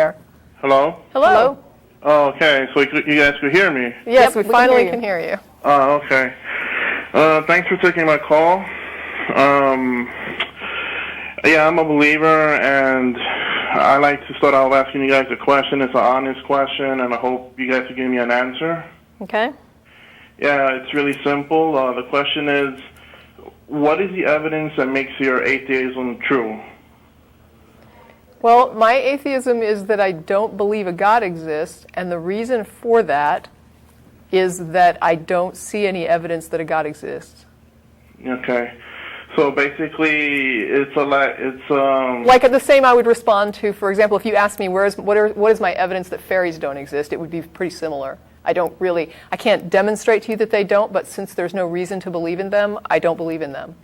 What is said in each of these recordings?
there. Hello? Hello. Oh, okay, so you guys could hear me? Yes, we finally can hear you. Oh, okay. Thanks for taking my call. Yeah, I'm a believer, and I like to start out asking you guys a question. It's an honest question, and I hope you guys can give me an answer. Okay. Yeah, it's really simple. The question is, what is the evidence that makes your atheism true? Well, my atheism is that I don't believe a God exists, and the reason for that is that I don't see any evidence that a God exists. Okay. So basically, it's like the same I would respond to, for example, if you asked me what is my evidence that fairies don't exist, it would be pretty similar. I can't demonstrate to you that they don't, but since there's no reason to believe in them, I don't believe in them.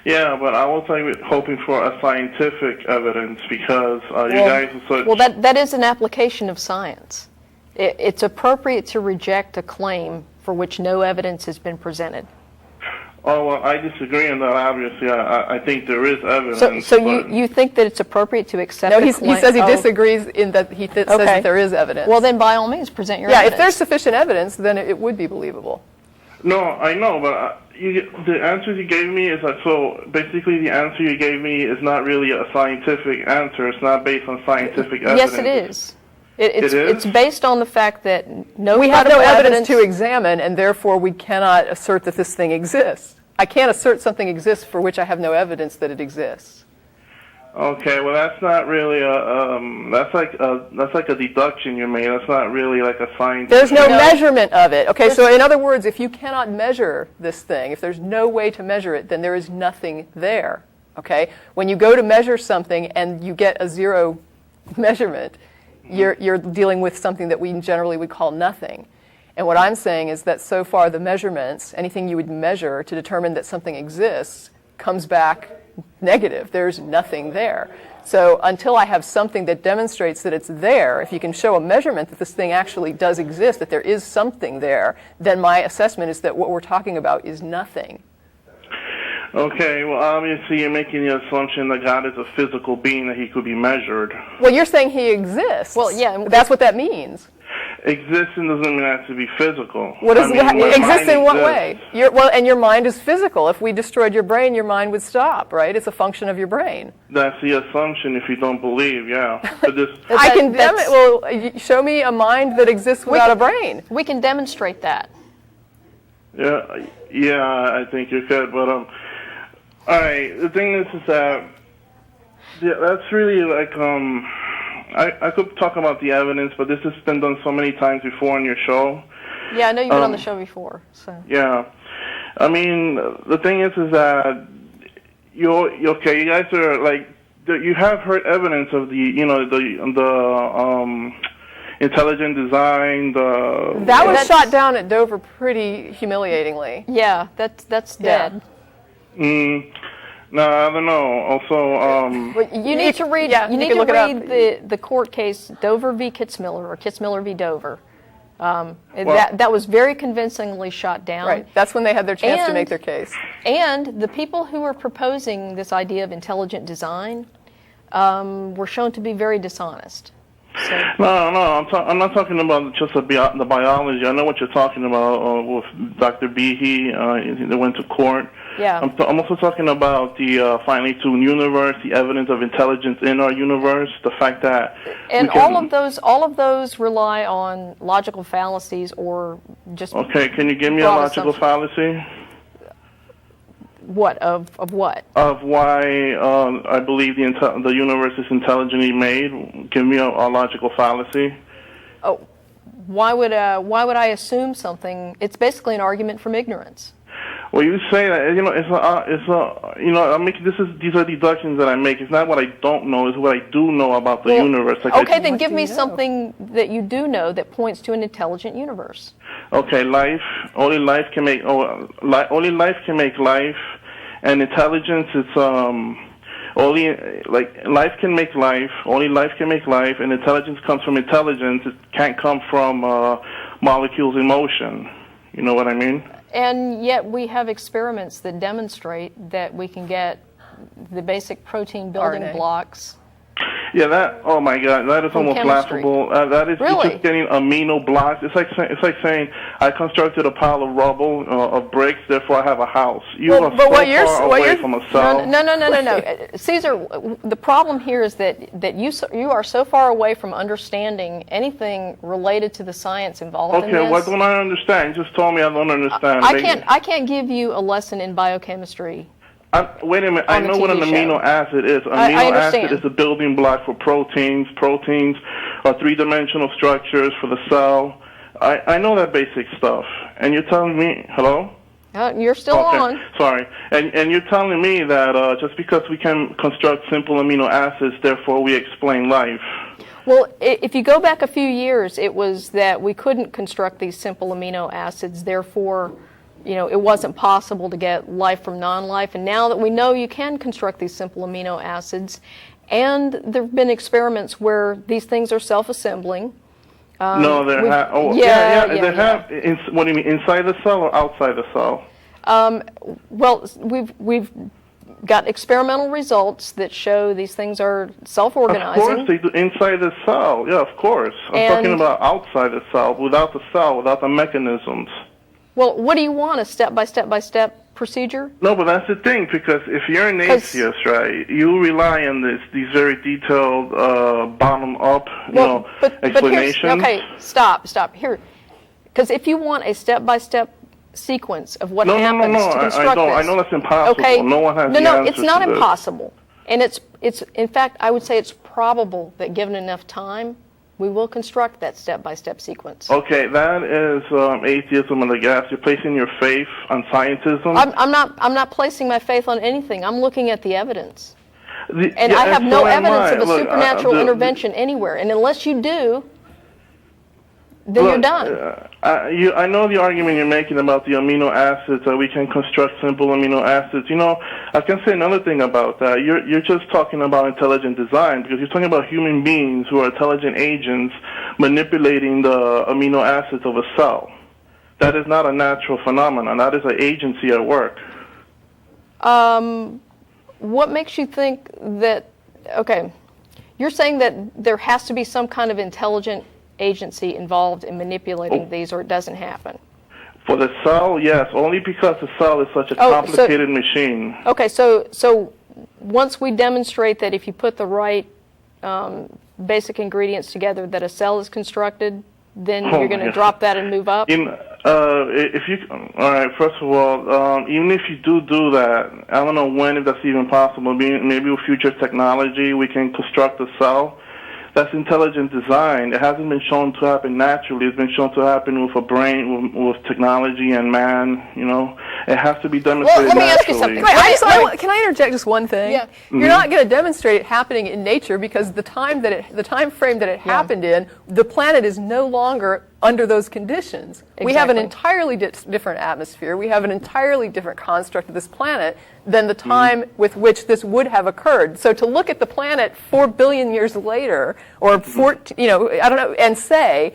Yeah, but I was hoping for a scientific evidence because you guys are such... Well, that is an application of science. It's appropriate to reject a claim for which no evidence has been presented. Oh, well, I disagree on that, obviously. I think there is evidence. So you think that it's appropriate to accept a claim? No, he says he disagrees in that he says that there is evidence. Well, then by all means, present your evidence. Yeah, if there's sufficient evidence, then it would be believable. No, I know, but the answers you gave me is so basically the answer you gave me is not really a scientific answer. It's not based on scientific evidence. Yes, it is. It's based on the fact that we have no evidence to examine, and therefore we cannot assert that this thing exists. I can't assert something exists for which I have no evidence that it exists. Okay, well that's not really that's like a deduction you made. That's not really like a scientific. There's no measurement of it. Okay, so in other words, if you cannot measure this thing, if there's no way to measure it, then there is nothing there. Okay, when you go to measure something and you get a zero measurement, you're dealing with something that we generally would call nothing. And what I'm saying is that so far the measurements, anything you would measure to determine that something exists, comes back negative. There's nothing there. So until I have something that demonstrates that it's there, if you can show a measurement that this thing actually does exist, that there is something there, then my assessment is that what we're talking about is nothing. Okay, well, obviously you're making the assumption that God is a physical being, that he could be measured. Well, you're saying he exists. Well, yeah. That's what that means. Existing doesn't mean it has to be physical. What is exist in what way? And your mind is physical. If we destroyed your brain, your mind would stop, right? It's a function of your brain. That's the assumption if you don't believe, yeah. But show me a mind that exists without a brain. We can demonstrate that. Yeah, I think you could, but all right, the thing is that that's really like I could talk about the evidence, but this has been done so many times before on your show. Yeah, I know you've been on the show before. So. Yeah, I mean the thing is that you guys are like you have heard evidence of the intelligent design. That was shot down at Dover pretty humiliatingly. Yeah, that's dead. No, I don't know. Also, you need to read. You need to read the court case Dover v. Kitzmiller or Kitzmiller v. Dover. That was very convincingly shot down. Right. That's when they had their chance to make their case. And the people who were proposing this idea of intelligent design were shown to be very dishonest. So. No, I'm not talking about just the biology. I know what you're talking about with Dr. Behe. They went to court. Yeah. I'm also talking about the finally to universe, the evidence of intelligence in our universe, the fact that all of those rely on logical fallacies or just. Okay, can you give me a logical fallacy? What of what? Of why I believe the universe is intelligently made. Give me a logical fallacy. Oh, why would I assume something? It's basically an argument from ignorance. Well, you say that these are deductions that I make. It's not what I don't know; it's what I do know about the universe. Okay, then give me something that you do know that points to an intelligent universe. Okay, life. Only life can make. Only life can make life, and intelligence. It's only life can make life. Only life can make life, and intelligence comes from intelligence. It can't come from molecules in motion. You know what I mean? And yet we have experiments that demonstrate that we can get the basic protein building blocks Yeah, oh my God, that is almost chemistry. laughable. That is Really? just getting amino blocks. It's like saying I constructed a pile of rubble of bricks, therefore I have a house. You are so far away from a cell. No. Caesar, the problem here is that you are so far away from understanding anything related to the science involved in this. Okay, what don't I understand? You just told me I don't understand. I can't give you a lesson in biochemistry. Wait a minute. I know what an amino acid is. Amino acid is a building block for proteins. Proteins are three-dimensional structures for the cell. I know that basic stuff. And you're telling me, hello? You're still on. Sorry. And you're telling me that just because we can construct simple amino acids, therefore we explain life. Well, if you go back a few years, it was that we couldn't construct these simple amino acids, therefore it wasn't possible to get life from non-life. And now that we know you can construct these simple amino acids, and there have been experiments where these things are self-assembling. No, there have. Oh, yeah. They have. What do you mean, inside the cell or outside the cell? Well, we've got experimental results that show these things are self-organizing. Of course they do, inside the cell. Yeah, of course. I'm talking about outside the cell, without the mechanisms. Well, what do you want, a step-by-step procedure? No, but that's the thing, because if you're an atheist, right, you rely on these very detailed, bottom-up, explanations. Okay, stop. Here, because if you want a step-by-step sequence of what happens to construct this. I know that's impossible. Okay. No one has the answer it's not to this. impossible. And it's in fact, I would say it's probable that given enough time, we will construct that step-by-step sequence. Okay, that is atheism in the gas. You're placing your faith on scientism. I'm not placing my faith on anything. I'm looking at the evidence. I have no evidence of a supernatural intervention anywhere. And unless you do, then you're done. I know the argument you're making about the amino acids, that we can construct simple amino acids. I can say another thing about that. You're just talking about intelligent design, because you're talking about human beings who are intelligent agents manipulating the amino acids of a cell. That is not a natural phenomenon. That is an agency at work. What makes you think that, okay, you're saying that there has to be some kind of intelligent agency involved in manipulating these, or it doesn't happen? For the cell, yes, only because the cell is such a complicated machine. Okay, so once we demonstrate that if you put the right basic ingredients together, that a cell is constructed, then you're going to drop that and move up? All right, first of all, even if you do that, I don't know if that's even possible. Maybe with future technology, we can construct a cell. That's intelligent design. It hasn't been shown to happen naturally. It's been shown to happen with a brain, with technology and man. It has to be demonstrated naturally. Well, let me ask you something. Can I interject just one thing? Yeah. Mm-hmm. You're not going to demonstrate it happening in nature, because the time frame that it happened in, the planet is no longer under those conditions. Exactly. We have an entirely different atmosphere. We have an entirely different construct of this planet than the time with which this would have occurred. So to look at the planet 4 billion years later, or I don't know, and say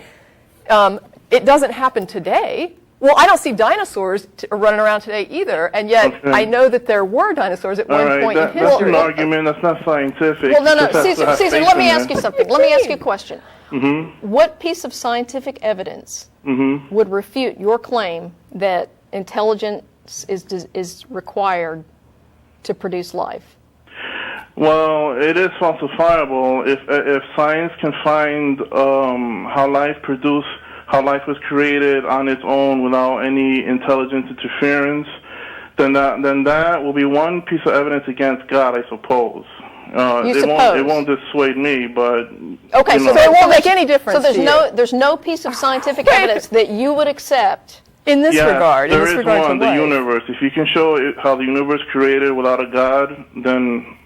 it doesn't happen today. Well, I don't see dinosaurs running around today either, and yet I know that there were dinosaurs at one point in history. That's an argument. That's not scientific. Well, no. Caesar, let me ask you something. Let me ask you a question. Mm-hmm. What piece of scientific evidence would refute your claim that intelligence is required to produce life? Well, it is falsifiable. If science can find how life was created on its own without any intelligent interference, then that will be one piece of evidence against God, I suppose. It won't dissuade me, but okay. So it won't make any difference. So there's no piece of scientific evidence that you would accept in this regard. There is one, the universe. If you can show how the universe created without a God, then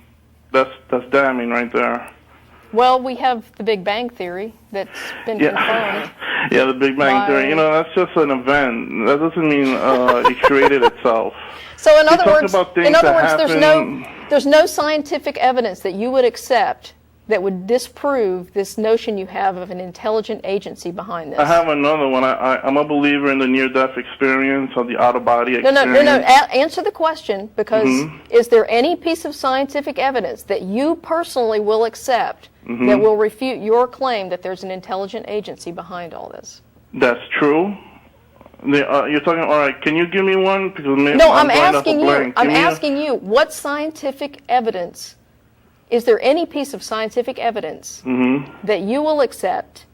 that's damning right there. Well, we have the Big Bang Theory that's been confirmed. Yeah, the Big Bang Theory. That's just an event. That doesn't mean it created itself. So in other words, there's no scientific evidence that you would accept that would disprove this notion you have of an intelligent agency behind this? I have another one. I'm a believer in the near-death experience or the out-of-body No, experience. no. Answer the question, because is there any piece of scientific evidence that you personally will accept that will refute your claim that there's an intelligent agency behind all this? That's true. You're talking, all right, can you give me one? Because maybe No, I'm I'm asking you, what scientific evidence, is there any piece of scientific evidence that you will accept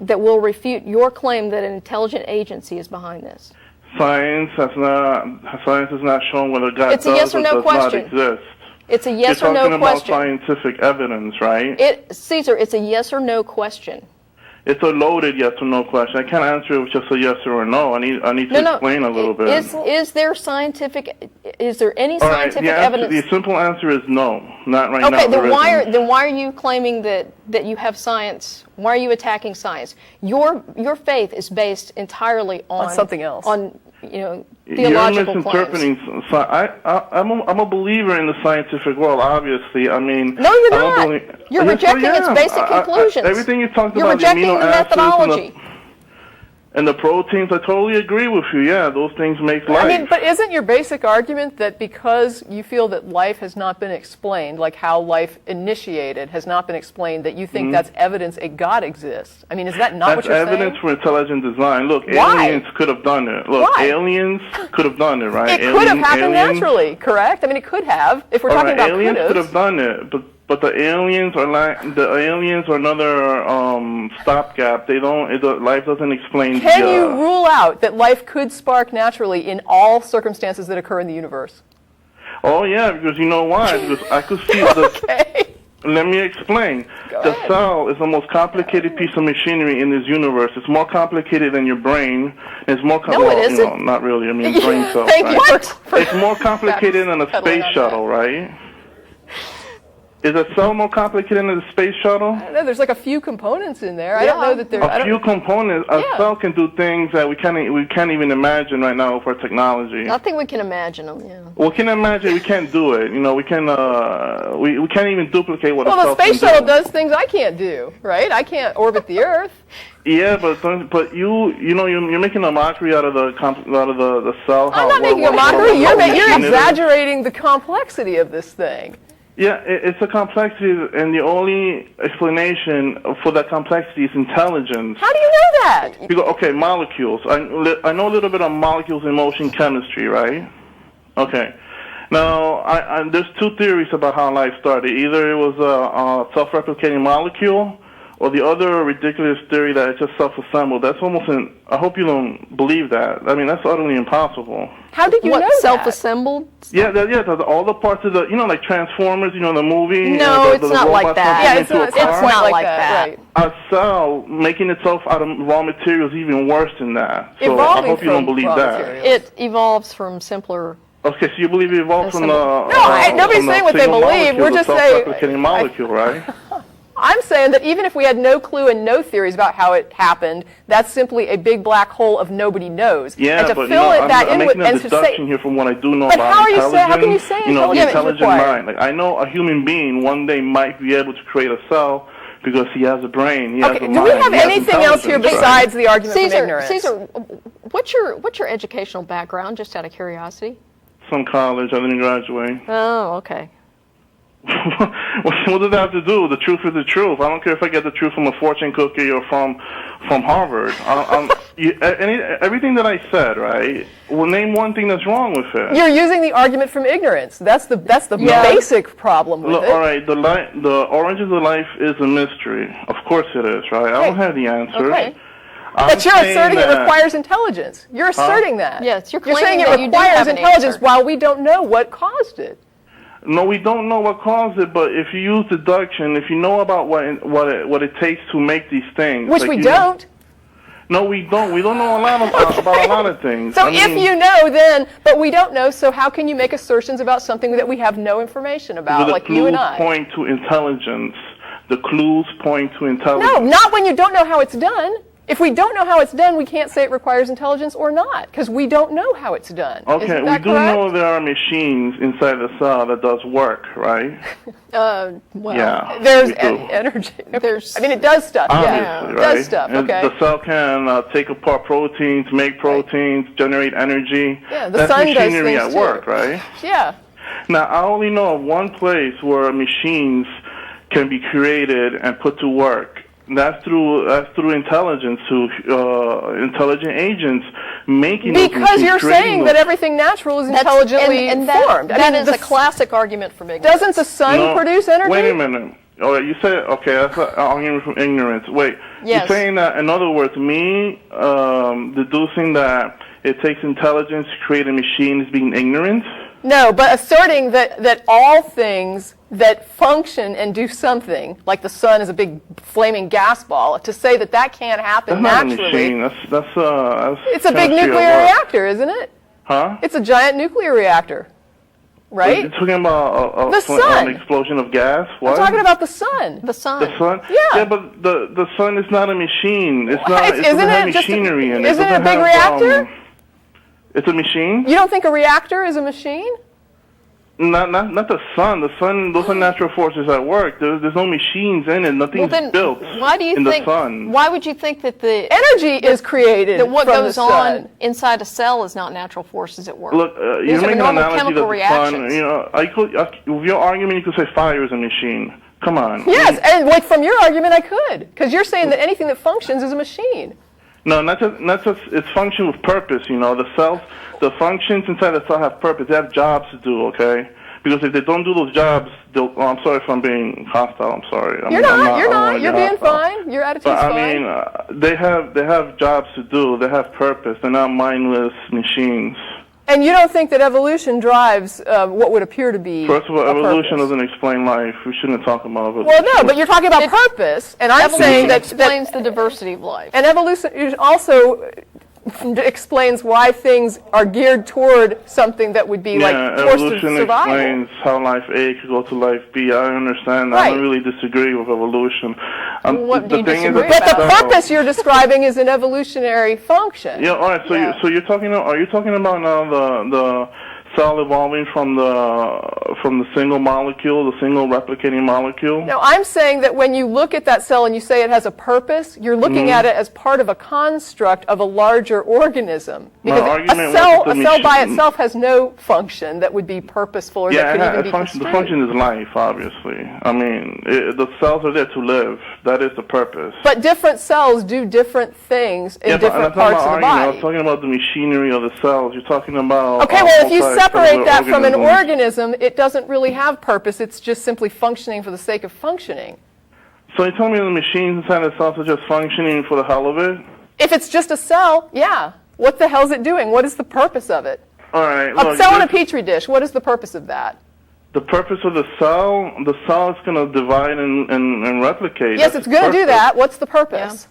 that will refute your claim that an intelligent agency is behind this? Science has not shown whether God It's a does yes or or no does question. not exist. It's a yes You're or no talking about question. scientific evidence, right? Caesar, it's a yes or no question. It's a loaded yes or no question. I can't answer it with just a yes or a no. I need to explain a little bit. Is there any All right, scientific evidence? the simple answer is no. Not right now. Okay, there isn't. then why are you claiming that you have science? Why are you attacking science? Your faith is based entirely on something else. On You're theological misinterpreting. claims. So I'm a believer in the scientific world. Obviously, I mean. No, you're I don't not. believe- You're Yes, rejecting I its am. basic conclusions. Everything you talked You're about, the rejecting amino the acids methodology. and the proteins, I totally agree with you. Yeah, those things make life. I mean, but isn't your basic argument that because you feel that life has not been explained, like how life initiated has not been explained, that you think that's evidence a God exists? I mean, is that not what That's you're evidence saying? for intelligent design. Look, Why? aliens could have done it. Look, Why? aliens could have done it, right? It could have happened aliens- naturally, correct? I mean, it could have. If we're All talking right, about aliens could could have done it, but the aliens are another stopgap. Life doesn't explain. Can you rule out that life could spark naturally in all circumstances that occur in the universe? Oh yeah, because you know why? Because I could see the. Okay. Let me explain. Go The ahead. cell is the most complicated piece of machinery in this universe. It's more complicated than your brain. It's more No, it isn't. not really. I mean, brain cells. Thank right? you for It's more complicated than a backpedaling space on shuttle, right? Is a cell more complicated than a space shuttle? I don't know, there's like a few components in there. I don't know that there. I A don't, few components. A Yeah. cell can do things that we can't even imagine right now with our technology. I think we can imagine them. Yeah. We can imagine. We can't do it. You know, we can. We can't even duplicate what a well, cell the space can shuttle do. does things I can't do, right? I can't orbit the Earth. Yeah, but you're making a mockery out of the cell. I'm not making a mockery. You're exaggerating the complexity of this thing. Yeah, it's a complexity, and the only explanation for that complexity is intelligence. How do you know that? You go, okay, molecules. I know a little bit of molecules in motion chemistry, right? Okay. Now, there's two theories about how life started. Either it was a self-replicating molecule, or the other ridiculous theory that it's just self-assembled. That's almost I hope you don't believe that. I mean, that's utterly impossible. How did you know that? Self-assembled? Yeah, all the parts of the, like Transformers, the movie. No, it's not like robots that. Yeah, it's into a not car. quite like that. Right. A cell making itself out of raw materials is even worse than that. So Evolving I hope you don't from believe raw that. materials. It evolves from simpler. Okay, so you believe it evolved from the... nobody's from the saying what they single believe. molecule, We're the just saying- self-replicating molecule, right? I'm saying that even if we had no clue and no theories about how it happened, that's simply a big black hole of nobody knows. Yeah, and to but fill I'm that in making with, a and to deduction say, here from what I do know But about how are you intelligence. saying- how can you say the intelligence is intelligent required? mind. Like, I know a human being one day might be able to create a cell because he has a brain, he has a okay, mind, do we have he has anything else here intelligence, besides the argument from ignorance? Caesar, what's your educational background, just out of curiosity? Some college, I didn't graduate. Oh, okay. What does that have to do? The truth is the truth. I don't care if I get the truth from a fortune cookie or from Harvard. Everything that I said, right? Well, name one thing that's wrong with it. You're using the argument from ignorance. That's the Yeah. basic problem with Look, it. all right, the origins of life is a mystery. Of course it is, right? I don't have the answers. Okay. I'm But you're saying asserting it that- requires intelligence. You're asserting that. Yes, you're saying claiming it that you do requires have an intelligence answer. while we don't know what caused it. No, we don't know what caused it, but if you use deduction, if you know about what it takes to make these things, Which like, we you know- don't. No, we don't. We don't know a lot about a lot of things. So I if mean, you know, then, but we don't know, so how can you make assertions about something that we have no information about, the like clues you and I? point to intelligence. The clues point to intelligence. No, not when you don't know how it's done. If we don't know how it's done, we can't say it requires intelligence or not, because we don't know how it's done. Okay, Isn't we that do correct? know there are machines inside the cell that does work, right? Well, Yeah. There's we do. energy. There's- I mean, it does stuff. Obviously, Yeah, it right? does stuff. And Okay. the cell can take apart proteins, make proteins, generate energy. Yeah, the That's sun does machinery things at work, too. right? Yeah. Now, I only know of one place where machines can be created and put to work. That's through intelligence, through intelligent agents making those Because machines, you're creating saying those. that everything natural is That's- intelligently and formed. That is a classic argument from ignorance. Doesn't the sun No, produce energy? Wait a minute. Oh, you said, okay, that's an argument from ignorance. Wait, Yes. you're saying that, in other words, me deducing that it takes intelligence to create a machine is being ignorant? No, but asserting that all things that function and do something, like the sun is a big flaming gas ball, to say that that can't happen That's not a naturally. machine. That's It's a big chemistry at nuclear work. reactor, isn't it? Huh? It's a giant nuclear reactor, right? You're talking about The sun. an explosion of gas? I'm What? talking about the sun. The sun. The sun? Yeah. But the sun is not a machine. It's What? not. It Isn't doesn't have it just a- machinery in it. isn't it a doesn't big have, reactor? It's a machine? You don't think a reactor is a machine? Not the sun. The sun. Those are natural forces at work. There's no machines in it. Nothing's Well, then, built why do you in think? the sun. Why would you think that the Energy is created that what from goes the on sun. inside a cell is not natural forces at work? Look, These you're are making an normal analogy chemical that the sun. reactions. You know, with your argument, you could say fire is a machine. Come on. Yes, and like from your argument, I could, because you're saying that anything that functions is a machine. No, not just. It's function with purpose. You know, the cells, the functions inside the cell have purpose. They have jobs to do. Okay. Because if they don't do those jobs, they'll. Oh, I'm sorry if I'm being hostile. I'm sorry. You're not. I don't wanna You're be being hostile. fine. Your attitude's But I fine. mean, they have jobs to do. They have purpose. They're not mindless machines. And you don't think that evolution drives what would appear to be First of all, a evolution purpose. doesn't explain life. We shouldn't talk about evolution. Well, no, but you're talking about purpose, and I'm saying Evolution that explains the diversity of life. and evolution also explains why things are geared toward something that would be like forced of evolution survival. explains how life A could go to life B. I understand. I Right. don't really disagree with evolution. What do you thing disagree is, But the about? purpose you're describing is an evolutionary function. Yeah. All right. So Yeah. you're talking. Are you talking about now the cell evolving from the single molecule, the single replicating molecule? No, I'm saying that when you look at that cell and you say it has a purpose, you're looking Mm-hmm. at it as part of a construct of a larger organism. My Because argument a was cell, that a the cell by machine- itself has no function that would be purposeful or that Yeah, could even be the construed. function is life, obviously. I mean, the cells are there to live. That is the purpose. But different cells do different things in Yeah, but different that's not parts my of the argument. I was body. talking about the machinery of the cells. You're talking about. Okay, well, if you multi-cellular separate that from an organisms. organism, it doesn't really have purpose. It's just simply functioning for the sake of functioning. So you tell me the machines inside the cells are just functioning for the hell of it? If it's just a cell, yeah. What the hell is it doing? What is the purpose of it? All right. A Look, cell in a this- petri dish, what is the purpose of that? the purpose of the cell is going to divide and replicate. Yes, That's it's going to do purpose. that. What's the purpose?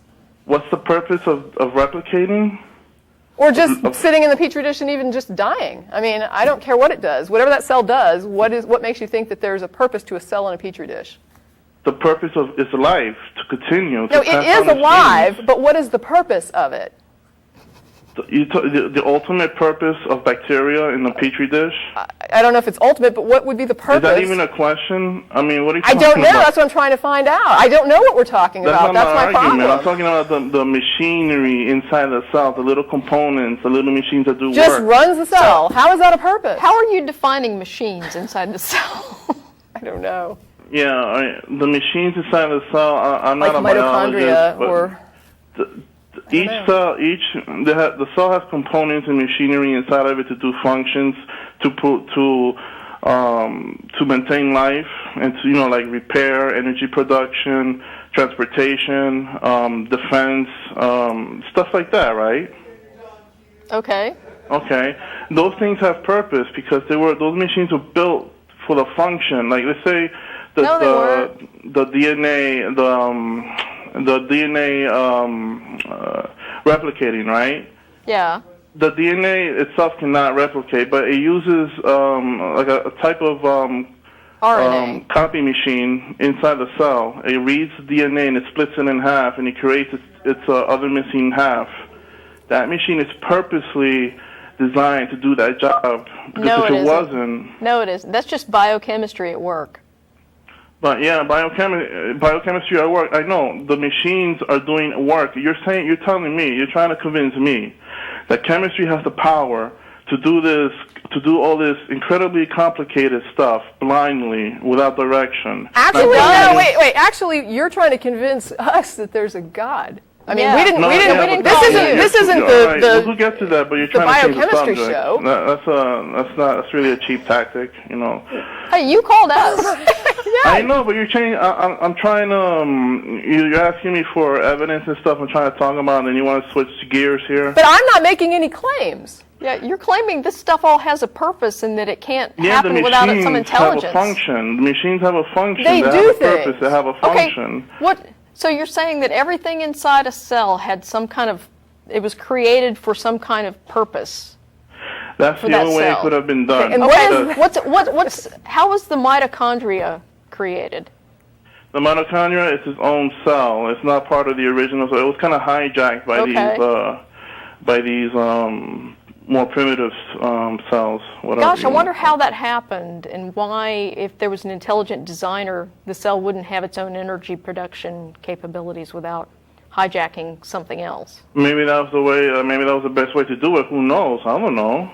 What's the purpose of replicating? Or just sitting in the petri dish and even just dying. I mean, I don't care what it does. Whatever that cell does, what makes you think that there's a purpose to a cell in a petri dish? The purpose is life, to continue. No, to it pass is on the alive, genes. but what is the purpose of it? The ultimate purpose of bacteria in the petri dish? I don't know if it's ultimate, but what would be the purpose? Is that even a question? I mean, what are you I talking don't know. about? That's what I'm trying to find out. I don't know what we're talking That's about. not That's my my argument. I'm problem. talking about the machinery inside the cell, the little components, the little machines that do Just work. runs the cell. How is that a purpose? How are you defining machines inside the cell? I don't know. Yeah, the machines inside the cell. I'm Like not a mitochondria biologist, but or... each cell, the cell has components and machinery inside of it to do functions, to maintain life, and to like repair, energy production, transportation, defense, stuff like that, right? Okay. Okay, those things have purpose because those machines were built for the function. Like let's say the DNA replicating, right? Yeah. The DNA itself cannot replicate, but it uses like a type of copy machine inside the cell. It reads DNA and it splits it in half, and it creates its other missing half. That machine is purposely designed to do that job. Because No, if it it isn't. wasn't... No, it isn't. That's just biochemistry at work. But yeah, biochemistry at work, I know. The machines are doing work. You're telling me, you're trying to convince me that chemistry has the power to do all this incredibly complicated stuff blindly, without direction. Actually, no, wait. Actually, you're trying to convince us that there's a God. I mean, Yeah. we didn't. This This isn't right. the We'll get to that, but you're trying to change the biochemistry subject. show. That's really a cheap tactic, you know. Hey, you called us. I know, but you're changing. I'm trying to. You're asking me for evidence and stuff. I'm trying to talk about, and you want to switch gears here. But I'm not making any claims. Yeah, you're claiming this stuff all has a purpose and that it can't Yeah, happen the without machines some intelligence. have a function. The machines have a function. They do have a things. purpose. They have a function. Okay, so you're saying that everything inside a cell had some kind of, it was created for some kind of purpose. That's for the that only way it cell. could have been done. And How was the mitochondria created? The mitochondria is its own cell. It's not part of the original. So it was kind of hijacked by these more primitive cells. Whatever. Gosh, I wonder how that happened and why, if there was an intelligent designer, the cell wouldn't have its own energy production capabilities without hijacking something else. Maybe that was the way. Maybe that was the best way to do it. Who knows? I don't know.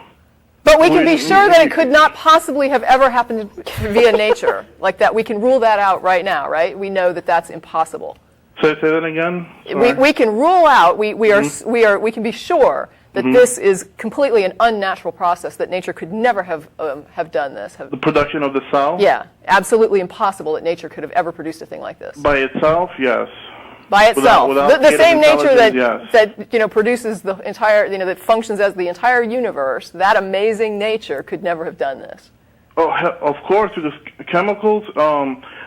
But we can be sure that it could not possibly have ever happened via nature, like that. We can rule that out right now, right? We know that that's impossible. Say that again. We can rule out. We can be sure that this is completely an unnatural process. That nature could never have done this. The production of the cell. Yeah, absolutely impossible that nature could have ever produced a thing like this. By itself, yes. By itself, without the same nature that yes. Produces the entire, that functions as the entire universe. That amazing nature could never have done this. Oh, of course, because chemicals.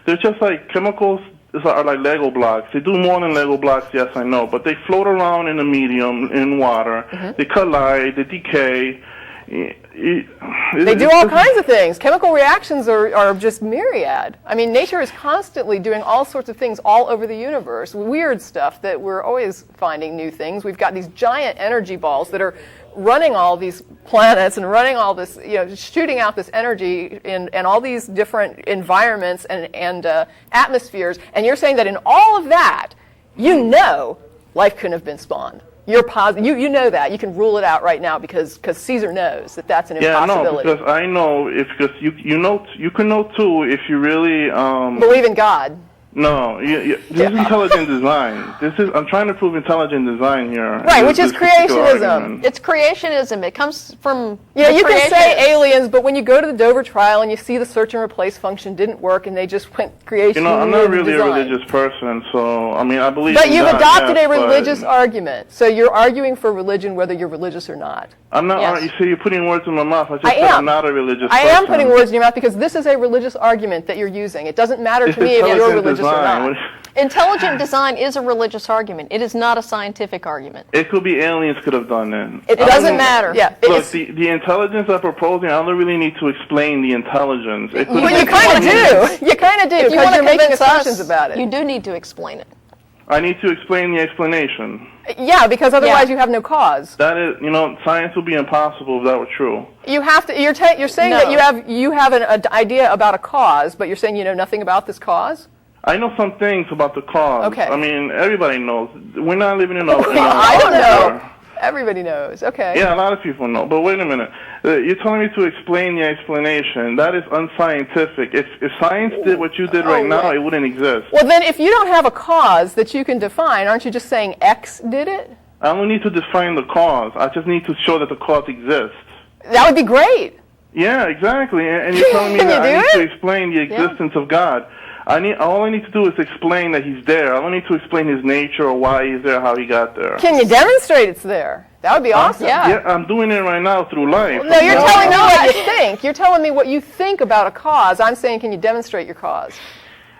They're just like chemicals. Are like Lego blocks. They do more than Lego blocks, yes, I know. But they float around in a medium, in water. They collide, they decay. They do all kinds of things. Chemical reactions are just myriad. I mean, nature is constantly doing all sorts of things all over the universe. Weird stuff that we're always finding new things. We've got these giant energy balls that are running all these planets and running all this, shooting out this energy in all these different environments and atmospheres. And you're saying that in all of that, life couldn't have been spawned. You're positive. You know that. You can rule it out right now because Caesar knows that that's an impossibility. Yeah, no, because I know because you can know too if you really believe in God. No, this is intelligent design. I'm trying to prove intelligent design here. Right, which is creationism. It's creationism. It comes from you can say aliens, but when you go to the Dover trial and you see the search and replace function didn't work and they just went creation. I'm not really a religious person, so I mean I believe. But in you've God, adopted a religious argument, so you're arguing for religion whether you're religious or not. I'm not. Yes. You see, you're putting words in my mouth. I said I'm not a religious person. I am putting words in your mouth because this is a religious argument that you're using. It doesn't matter to me if you're religious or not. Intelligent design is a religious argument. It is not a scientific argument. It could be aliens could have done it. It doesn't matter. Yeah. Look, the intelligence I'm proposing, I don't really need to explain the intelligence. You kind of do. You kind of do because you're making assumptions about it. You do need to explain it. I need to explain the explanation. Yeah, because otherwise you have no cause. That is, science would be impossible if that were true. You have to. You're saying that you have an idea about a cause, but you're saying you know nothing about this cause. I know some things about the cause. Okay. I mean, everybody knows. We're not living in a I don't know. Everybody knows. Okay. Yeah, a lot of people know. But wait a minute. You're telling me to explain the explanation. That is unscientific. If science did what you did right now, it wouldn't exist. Well, then if you don't have a cause that you can define, aren't you just saying X did it? I don't need to define the cause. I just need to show that the cause exists. That would be great. Yeah, exactly. And you're telling me that I need to explain the existence of God. All I need to do is explain that he's there. I don't need to explain his nature or why he's there, how he got there. Can you demonstrate it's there? That would be awesome. Yeah, I'm doing it right now through life. No, you're telling me what you think. You're telling me what you think about a cause. I'm saying, can you demonstrate your cause?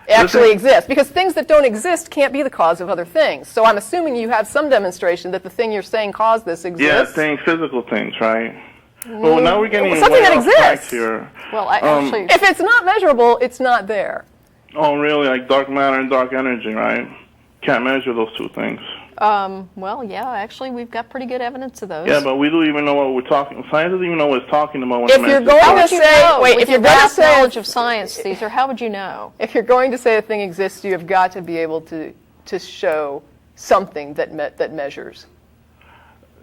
It actually exists. Because things that don't exist can't be the cause of other things. So I'm assuming you have some demonstration that the thing you're saying caused this exists. Yeah, physical things, right? Well, now we're getting something way that off track exists. here. Well, actually, If it's not measurable, it's not there. Oh, really? Like dark matter and dark energy, right? Can't measure those two things. well, yeah, actually, we've got pretty good evidence of those. Yeah, but we don't even know what we're talking. Science doesn't even know what it's talking about. When If it you're mentions going How to would you say, know? wait, With if you're your going to vast say, knowledge of science, Caesar, how would you know? if you're going to say a thing exists, you have got to be able to show something that measures.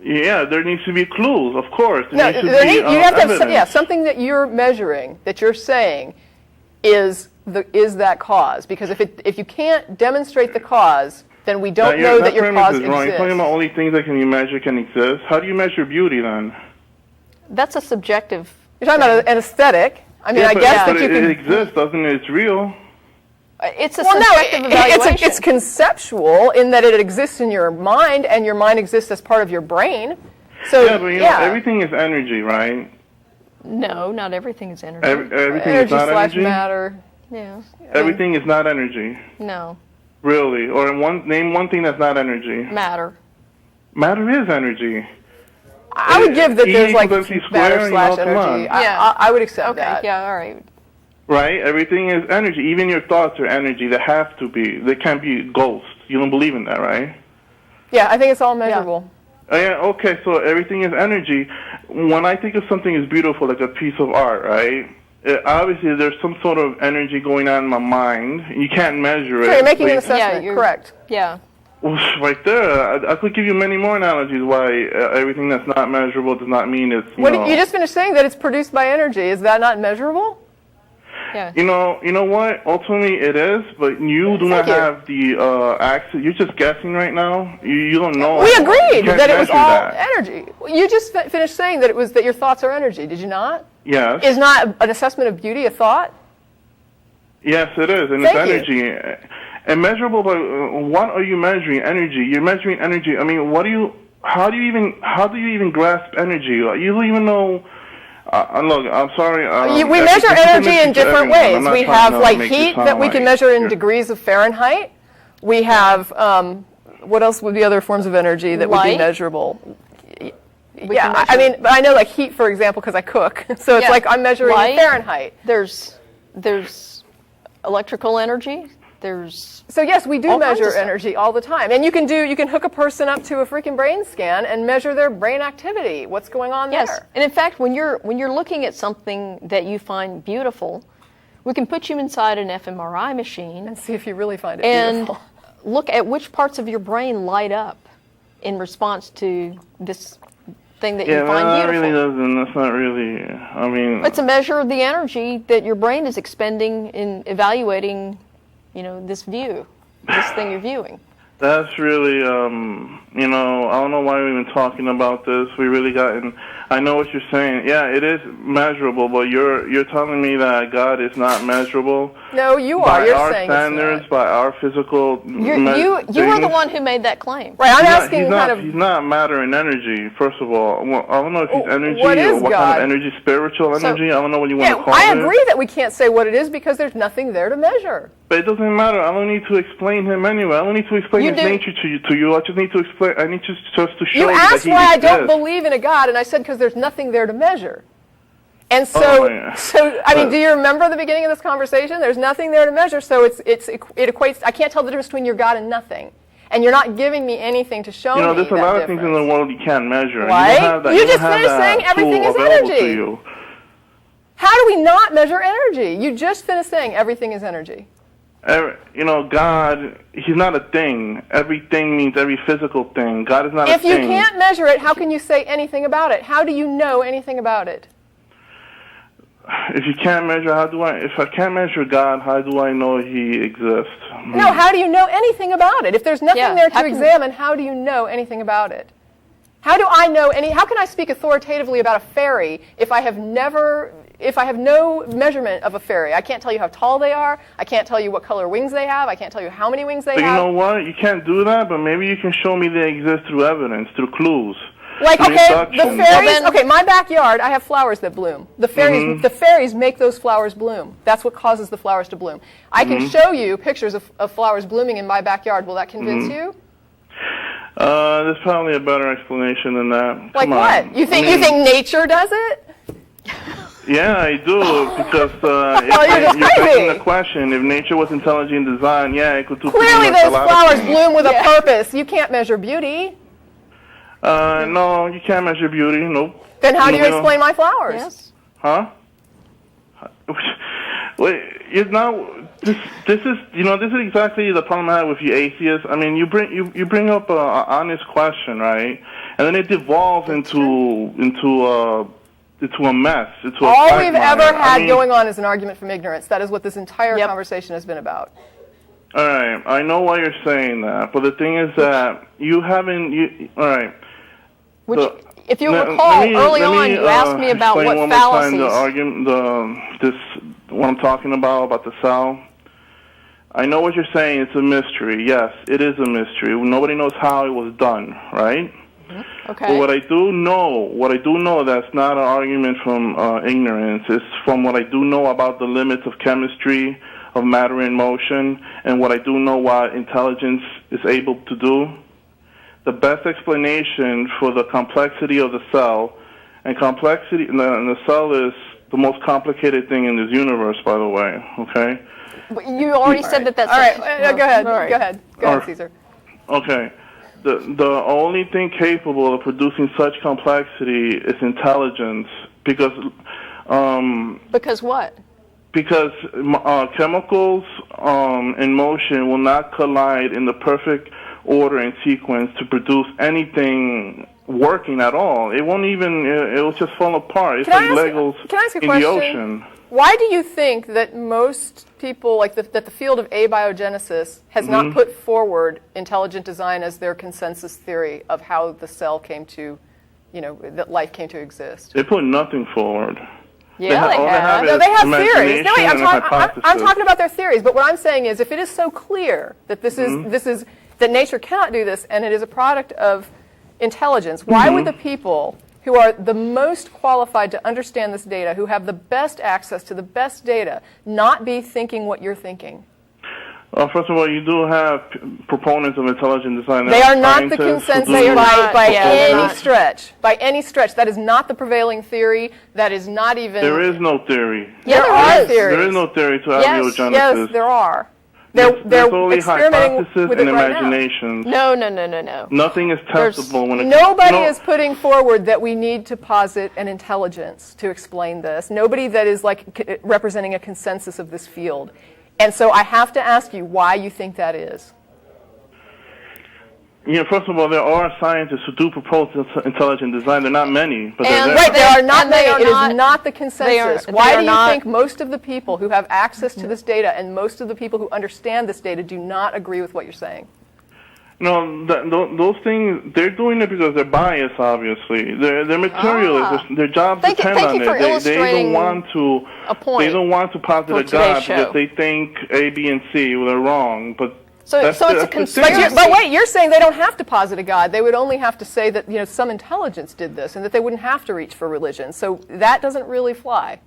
Yeah, there needs to be clues, of course. No, needs to there be, you have to have evidence. something that you're measuring, that you're saying is that cause. Because if you can't demonstrate the cause, then we don't know that your premise cause is wrong. You're talking exists. about only things that can be measured can exist. How do you measure beauty then? That's a subjective. You're talking about an aesthetic. I mean, Yeah, I guess but that you it can. exists, doesn't it? It's real. It's a Well, no, subjective evaluation. it's conceptual in that it exists in your mind, and your mind exists as part of your brain. So Yeah, but you know, everything is energy, right? No, not everything is energy. Everything energy is not slash energy. matter. yeah. Everything is not energy, No. really. Or name one thing that's not energy. Matter. Matter is energy. I would give that E there's like equals MC matter squared, slash come on. energy. Yeah. I would accept Okay. that. Yeah. All right. Right? Everything is energy. Even your thoughts are energy. They have to be. They can't be ghosts. You don't believe in that, right? Yeah, I think it's all measurable. Yeah, okay, so everything is energy. When I think of something as beautiful, like a piece of art, right? Obviously, there's some sort of energy going on in my mind. You can't measure it. So you're making an but assessment, you're- correct? Yeah. right there, I could give you many more analogies why everything that's not measurable does not mean it's, You just finished saying that it's produced by energy. Is that not measurable? Yeah. You know what? Ultimately, it is, but you do not Thank you. have the access. You're just guessing right now. You don't know. We agreed You can't that it was measure all that. energy. You just finished saying that it was that your thoughts are energy. Did you not? Yes. Is not an assessment of beauty a thought? Yes, it is, and Thank it's energy. And measurable by what are you measuring? Energy. You're measuring energy. I mean, how do you even grasp energy? You don't even know. Look, I'm sorry. We measure energy in different ways. We have like heat that we can measure in degrees of Fahrenheit. We have what else would be other forms of energy that would be Light. measurable? We Yeah, can I measure- mean, I know like heat, for example, because I cook. So it's Yeah. like I'm measuring in Light. Fahrenheit. There's electrical energy. There's So yes, we do All kinds measure of stuff. energy all the time, and you can hook a person up to a freaking brain scan and measure their brain activity. What's going on yes, there? and in fact, when you're looking at something that you find beautiful, we can put you inside an fMRI machine And see if you really find it and beautiful. look at which parts of your brain light up in response to this thing that you Yeah, find that beautiful. really doesn't. That's not really. I mean, It's a measure of the energy that your brain is expending in evaluating, this view, this thing you're viewing. that's really. I don't know why we're even talking about this. We really gotten. I know what you're saying. Yeah, it is measurable, but you're telling me that God is not measurable. No, you are. By You're our saying standards, it's by our physical. You are the one who made that claim. not. Right, I'm He's asking not, kind of. he's not matter and energy, first of all. Well, I don't know if he's energy what or is what God? kind of energy, spiritual energy. I don't know what you want Yeah, to call I it. agree that we can't say what it is because there's nothing there to measure. But it doesn't matter. I don't need to explain him anyway. I don't need to explain You his do. nature to you. I just need to explain. I need just to show You you asked that he why I don't exists. believe in a God, and I said because there's nothing there to measure. And so, Oh, yeah. I mean, do you remember the beginning of this conversation? There's nothing there to measure, so it equates. I can't tell the difference between your God and nothing. And you're not giving me anything to show me There's a that lot of things in the difference. world you can't measure. Right? You don't have that. You don't just have finished that saying everything tool is available energy. to you. How do we not measure energy? You just finished saying everything is energy. God, he's not a thing. Everything means every physical thing. God is not a If you thing. can't measure it, how can you say anything about it? How do you know anything about it? If you can't measure, if I can't measure God, how do I know he exists? No, how do you know anything about it? If there's nothing Yeah, there how to can- examine, how do you know anything about it? How do I know how can I speak authoritatively about a fairy if I have no measurement of a fairy? I can't tell you how tall they are. I can't tell you what color wings they have. I can't tell you how many wings they But you have. know what? You can't do that, but maybe you can show me they exist through evidence, through clues. Like, through okay, the induction. fairies, okay, my backyard, I have flowers that bloom. The fairies make those flowers bloom. That's what causes the flowers to bloom. I can show you pictures of flowers blooming in my backyard. Will that convince you? There's probably a better explanation than that. Like Come what? on. You think I mean, you think nature does it? Yeah, I do, because you're just you're crazy. taking the question, if nature was intelligent design, yeah, it could do pretty Clearly, much a those lot of flowers things. bloom with a purpose. You can't measure beauty. No, you can't measure beauty, nope. Then how do you No, explain my flowers? Yes. Huh? Wait, it's not. This is this is exactly the problem I have with you atheists. I mean, you bring up an honest question, right? And then it devolves into a mess. Into All a we've quagmire. ever had I mean, going on is an argument from ignorance. That is what this entire Yep. conversation has been about. All right, I know why you're saying that, but the thing is that you haven't. All right. Which, if you Let recall, me- early let on, me, you asked me about explain what one more time fallacies. the argument, what I'm talking about the cell. I know what you're saying. It's a mystery. Yes, it is a mystery. Nobody knows how it was done, right? Okay. But what I do know, that's not an argument from ignorance. It's from what I do know about the limits of chemistry, of matter in motion, and what I do know what intelligence is able to do. The best explanation for the complexity of the cell, and the cell is the most complicated thing in this universe, by the way, okay? But you already said that that's All right, go ahead. All right. Go ahead, Caesar. Okay. The only thing capable of producing such complexity is intelligence, because Because what? because chemicals in motion will not collide in the perfect order and sequence to produce anything working at all. It won't even. It will just fall apart. It's Can I like ask- Legos can I ask a in question? the ocean. Why do you think that most people, like that the field of abiogenesis has not put forward intelligent design as their consensus theory of how the cell came to, that life came to exist? They put nothing forward. Yeah, they all have. No, they have theories. No, wait, imagination and hypothesis. I'm talking about their theories. But what I'm saying is, if it is so clear that this is that nature cannot do this, and it is a product of intelligence, why would the people who are the most qualified to understand this data, who have the best access to the best data, not be thinking what you're thinking? First of all, you do have proponents of intelligent design. They are not the scientists who consensus do- by they're any not. stretch. By any stretch. That is not the prevailing theory. That is not even... There is no theory. There are theories. There is no theory to Yes, abiogenesis. Yes, there are. There's They're only experimenting hypothesis with and it right now. imagination. No. Nothing is There's testable when it Nobody is putting forward that we need to posit an intelligence to explain this. Nobody that is representing a consensus of this field. And so I have to ask you why you think that is. First of all, there are scientists who do propose intelligent design. They're not many, but they're there. Right, there are not and they many. are It is not- not the consensus. they Why are do you not- think most of the people who have access to this data and most of the people who understand this data do not agree with what you're saying? No, those things, they're doing it because they're biased, obviously. They're materialists. Their jobs Thank depend you on for it. They don't illustrating want to. a point They don't want to posit for a today's God show. because they think A, B, and C. Well, they're wrong, but So it's a that's the conspiracy. thing. But wait, you're saying they don't have to posit a God. They would only have to say that some intelligence did this and that they wouldn't have to reach for religion. So that doesn't really fly.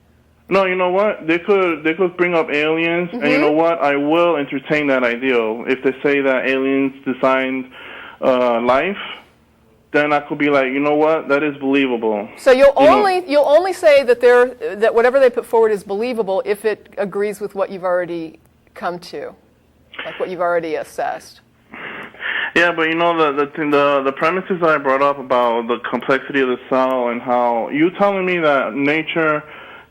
No, you know what? They could bring up aliens, and you know what? I will entertain that idea. If they say that aliens designed life, then I could be like, you know what? That is believable. So you'll only say that whatever they put forward is believable if it agrees with what you've already come to, like what you've already assessed. Yeah, but the premises I brought up about the complexity of the cell and how you telling me that nature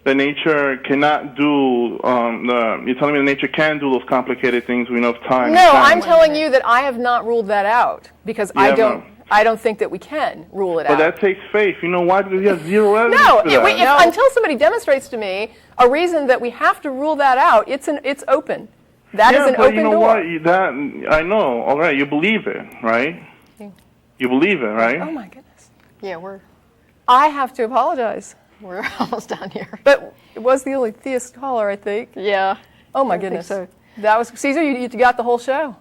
cannot do you're telling me that nature can do those complicated things with enough time. No, I'm telling you that I have not ruled that out because Yeah, I don't think that we can rule it But out. that takes faith. You know why? Because you have zero evidence No, for that. until somebody demonstrates to me a reason that we have to rule that out, it's open. That is an but open you know door. what? I know. All right, you believe it, right? You believe it, right? Oh my goodness. Yeah, I have to apologize. we're almost down here. But it was the only theist caller, I think. Yeah. Oh my I think goodness. so. That was Caesar. You got the whole show.